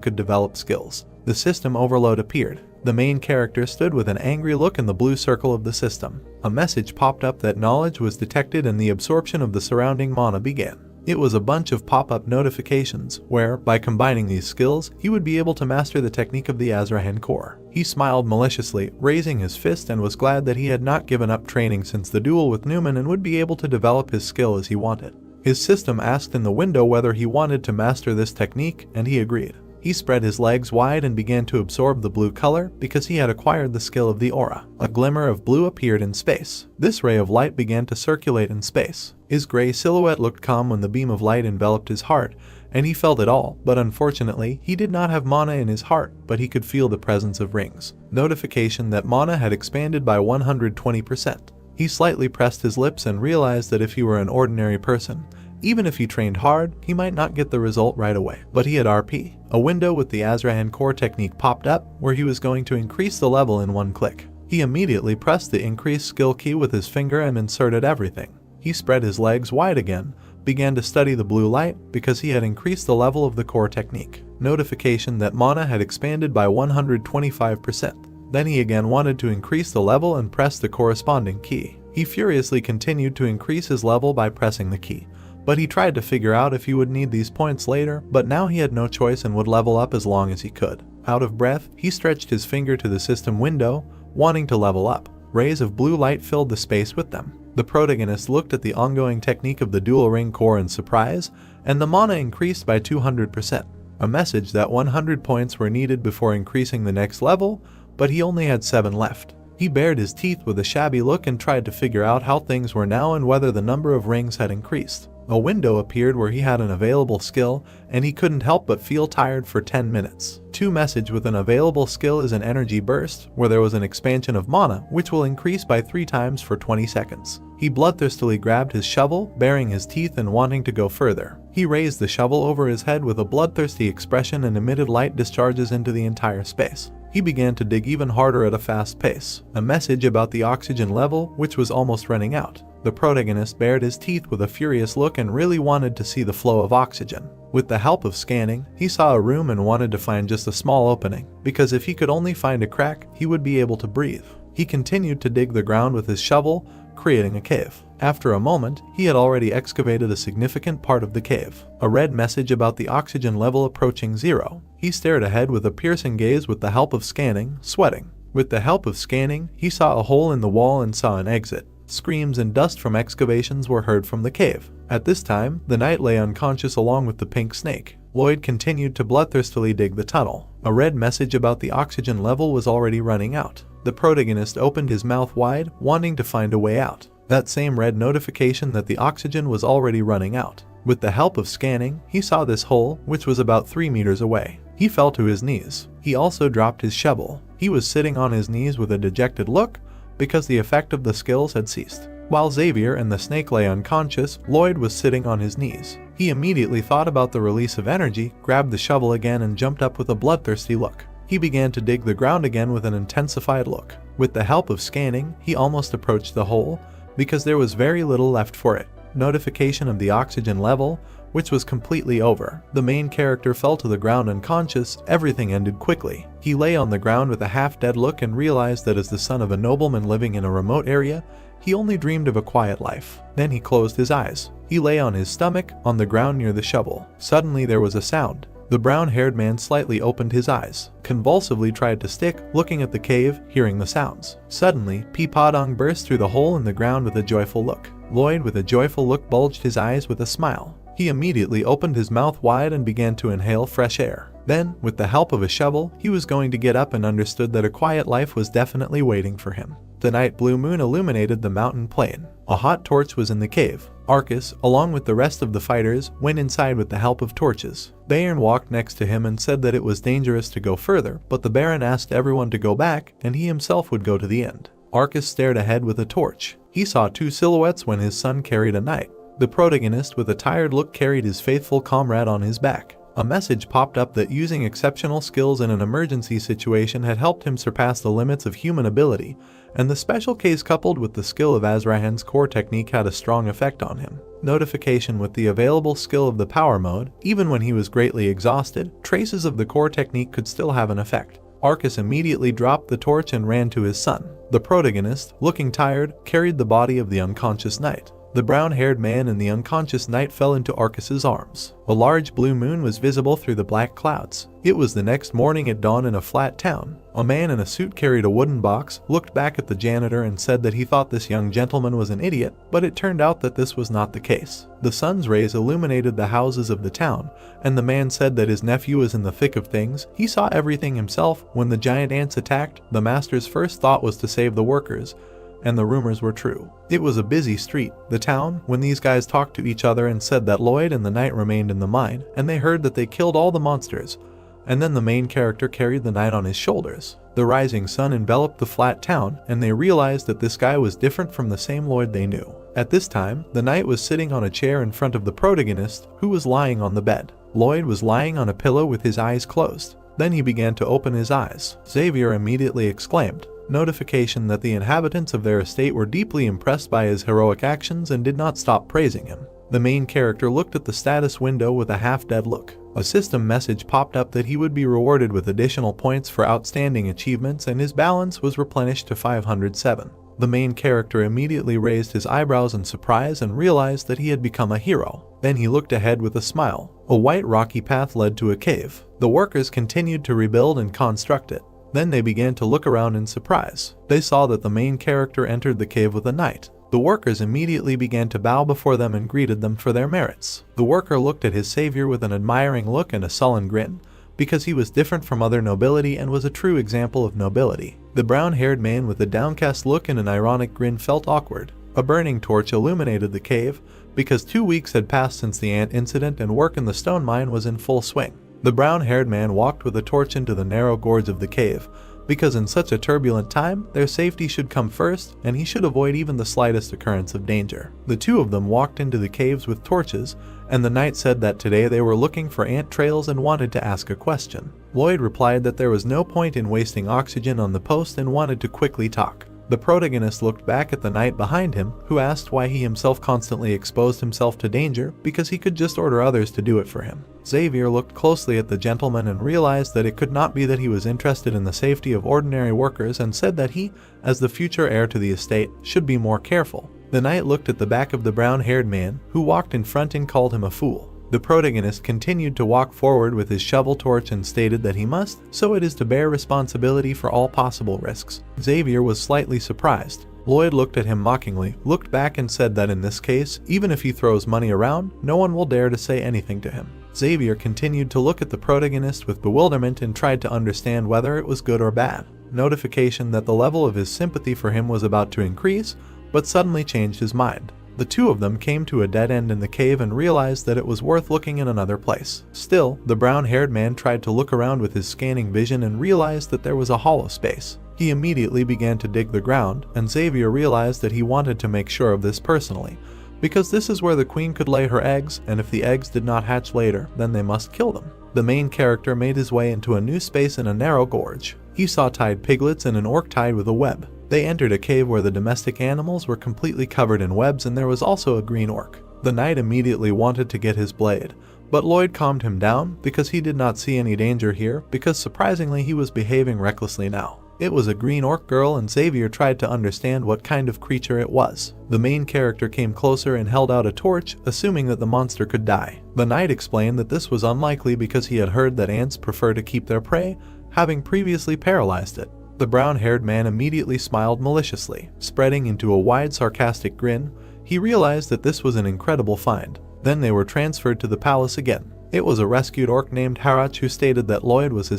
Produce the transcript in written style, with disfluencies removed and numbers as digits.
could develop skills. The system overload appeared. The main character stood with an angry look in the blue circle of the system. A message popped up that knowledge was detected and the absorption of the surrounding mana began. It was a bunch of pop-up notifications where, by combining these skills, he would be able to master the technique of the Azrahan core. He smiled maliciously, raising his fist, and was glad that he had not given up training since the duel with Newman and would be able to develop his skill as he wanted. His system asked in the window whether he wanted to master this technique, and he agreed. He spread his legs wide and began to absorb the blue color because he had acquired the skill of the aura. A glimmer of blue appeared in space. This ray of light began to circulate in space. His gray silhouette looked calm when the beam of light enveloped his heart, and he felt it all, but unfortunately, he did not have mana in his heart, but he could feel the presence of rings. Notification that mana had expanded by 120%. He slightly pressed his lips and realized that if he were an ordinary person, even if he trained hard, he might not get the result right away. But he had RP. A window with the Azrahan core technique popped up where he was going to increase the level in one click. He immediately pressed the increase skill key with his finger and inserted everything. He spread his legs wide again, began to study the blue light because he had increased the level of the core technique. Notification that mana had expanded by 125%. Then he again wanted to increase the level and pressed the corresponding key. He furiously continued to increase his level by pressing the key. But he tried to figure out if he would need these points later, but now he had no choice and would level up as long as he could. Out of breath, he stretched his finger to the system window, wanting to level up. Rays of blue light filled the space with them. The protagonist looked at the ongoing technique of the dual ring core in surprise, and the mana increased by 200%. A message that 100 points were needed before increasing the next level, but he only had 7 left. He bared his teeth with a shabby look and tried to figure out how things were now and whether the number of rings had increased. A window appeared where he had an available skill, and he couldn't help but feel tired for 10 minutes. Message with an available skill is an energy burst, where there was an expansion of mana, which will increase by 3 times for 20 seconds. He bloodthirstily grabbed his shovel, baring his teeth and wanting to go further. He raised the shovel over his head with a bloodthirsty expression and emitted light discharges into the entire space. He began to dig even harder at a fast pace. A message about the oxygen level, which was almost running out. The protagonist bared his teeth with a furious look and really wanted to see the flow of oxygen. With the help of scanning, he saw a room and wanted to find just a small opening, because if he could only find a crack, he would be able to breathe. He continued to dig the ground with his shovel, creating a cave. After a moment, he had already excavated a significant part of the cave. A red message about the oxygen level approaching 0. He stared ahead with a piercing gaze with the help of scanning, sweating. With the help of scanning, he saw a hole in the wall and saw an exit. Screams and dust from excavations were heard from the cave. At this time, the knight lay unconscious along with the pink snake. Lloyd continued to bloodthirstily dig the tunnel. A red message about the oxygen level was already running out. The protagonist opened his mouth wide, wanting to find a way out. That same red notification that the oxygen was already running out. With the help of scanning, he saw this hole, which was about 3 meters away. He fell to his knees. He also dropped his shovel. He was sitting on his knees with a dejected look, because the effect of the skills had ceased. While Xavier and the snake lay unconscious, Lloyd was sitting on his knees. He immediately thought about the release of energy, grabbed the shovel again and jumped up with a bloodthirsty look. He began to dig the ground again with an intensified look. With the help of scanning, he almost approached the hole, because there was very little left for it. Notification of the oxygen level, which was completely over. The main character fell to the ground unconscious. Everything ended quickly. He lay on the ground with a half-dead look and realized that as the son of a nobleman living in a remote area, he only dreamed of a quiet life. Then he closed his eyes. He lay on his stomach, on the ground near the shovel. Suddenly there was a sound. The brown-haired man slightly opened his eyes, convulsively tried to stick, looking at the cave, hearing the sounds. Suddenly, Peepadong burst through the hole in the ground with a joyful look. Lloyd, with a joyful look, bulged his eyes with a smile. He immediately opened his mouth wide and began to inhale fresh air. Then, with the help of a shovel, he was going to get up and understood that a quiet life was definitely waiting for him. The night blue moon illuminated the mountain plain. A hot torch was in the cave. Arcus, along with the rest of the fighters, went inside with the help of torches. Bayern walked next to him and said that it was dangerous to go further, but the Baron asked everyone to go back, and he himself would go to the end. Arcus stared ahead with a torch. He saw 2 silhouettes when his son carried a knight. The protagonist with a tired look carried his faithful comrade on his back. A message popped up that using exceptional skills in an emergency situation had helped him surpass the limits of human ability, and the special case coupled with the skill of Azrahan's core technique had a strong effect on him. Notification with the available skill of the power mode, even when he was greatly exhausted, traces of the core technique could still have an effect. Arcus immediately dropped the torch and ran to his son. The protagonist, looking tired, carried the body of the unconscious knight. The brown-haired man and the unconscious knight fell into Arcus's arms. A large blue moon was visible through the black clouds. It was the next morning at dawn in a flat town. A man in a suit carried a wooden box, looked back at the janitor and said that he thought this young gentleman was an idiot, but it turned out that this was not the case. The sun's rays illuminated the houses of the town, and the man said that his nephew was in the thick of things. He saw everything himself. When the giant ants attacked, the master's first thought was to save the workers, and the rumors were true. It was a busy street, the town, when these guys talked to each other and said that Lloyd and the knight remained in the mine, and they heard that they killed all the monsters, and then the main character carried the knight on his shoulders. The rising sun enveloped the flat town, and they realized that this guy was different from the same Lloyd they knew. At this time, the knight was sitting on a chair in front of the protagonist, who was lying on the bed. Lloyd was lying on a pillow with his eyes closed. Then he began to open his eyes. Xavier immediately exclaimed, notification that the inhabitants of their estate were deeply impressed by his heroic actions and did not stop praising him. The main character looked at the status window with a half-dead look. A system message popped up that he would be rewarded with additional points for outstanding achievements, and his balance was replenished to 507. The main character immediately raised his eyebrows in surprise and realized that he had become a hero. Then he looked ahead with a smile. A white rocky path led to a cave. The workers continued to rebuild and construct it. Then they began to look around in surprise. They saw that the main character entered the cave with a knight. The workers immediately began to bow before them and greeted them for their merits. The worker looked at his savior with an admiring look and a sullen grin, because he was different from other nobility and was a true example of nobility. The brown-haired man with a downcast look and an ironic grin felt awkward. A burning torch illuminated the cave, because 2 weeks had passed since the ant incident and work in the stone mine was in full swing. The brown-haired man walked with a torch into the narrow gorge of the cave, because in such a turbulent time, their safety should come first, and he should avoid even the slightest occurrence of danger. The two of them walked into the caves with torches, and the knight said that today they were looking for ant trails and wanted to ask a question. Lloyd replied that there was no point in wasting oxygen on the post and wanted to quickly talk. The protagonist looked back at the knight behind him, who asked why he himself constantly exposed himself to danger, because he could just order others to do it for him. Xavier looked closely at the gentleman and realized that it could not be that he was interested in the safety of ordinary workers, and said that he, as the future heir to the estate, should be more careful. The knight looked at the back of the brown-haired man, who walked in front and called him a fool. The protagonist continued to walk forward with his shovel torch and stated that he must, so it is to bear responsibility for all possible risks. Xavier was slightly surprised. Lloyd looked at him mockingly, looked back and said that in this case, even if he throws money around, no one will dare to say anything to him. Xavier continued to look at the protagonist with bewilderment and tried to understand whether it was good or bad. Notification that the level of his sympathy for him was about to increase, but suddenly changed his mind. The two of them came to a dead end in the cave and realized that it was worth looking in another place. Still, the brown-haired man tried to look around with his scanning vision and realized that there was a hollow space. He immediately began to dig the ground, and Xavier realized that he wanted to make sure of this personally, because this is where the queen could lay her eggs, and if the eggs did not hatch later, then they must kill them. The main character made his way into a new space in a narrow gorge. He saw tied piglets and an orc tied with a web. They entered a cave where the domestic animals were completely covered in webs, and there was also a green orc. The knight immediately wanted to get his blade, but Lloyd calmed him down because he did not see any danger here, because surprisingly he was behaving recklessly now. It was a green orc girl, and Xavier tried to understand what kind of creature it was. The main character came closer and held out a torch, assuming that the monster could die. The knight explained that this was unlikely because he had heard that ants prefer to keep their prey, having previously paralyzed it. The brown-haired man immediately smiled maliciously. Spreading into a wide sarcastic grin, he realized that this was an incredible find. Then they were transferred to the palace again. It was a rescued orc named Harach who stated that Lloyd was his